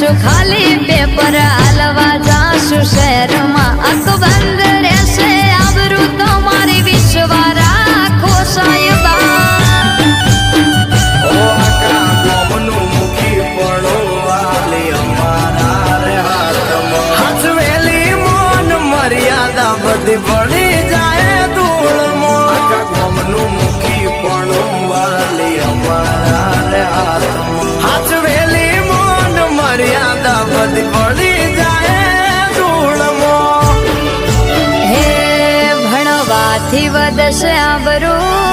જાશું ખાલી પેપર હાલવા જાશું શહેરમાં અકબંધ રહેશે આબરૂ તમારી વિશ્વા રાખો સાહેબા બધી પડી જાય ધૂળમાં ગમનું મૂકી પણ વાલી અમારા રે હાથમાં હાચવેલી મોન મર્યાદા બધી પડી જાય ધૂળમાં હે ભણવાથી વધશે આબરૂ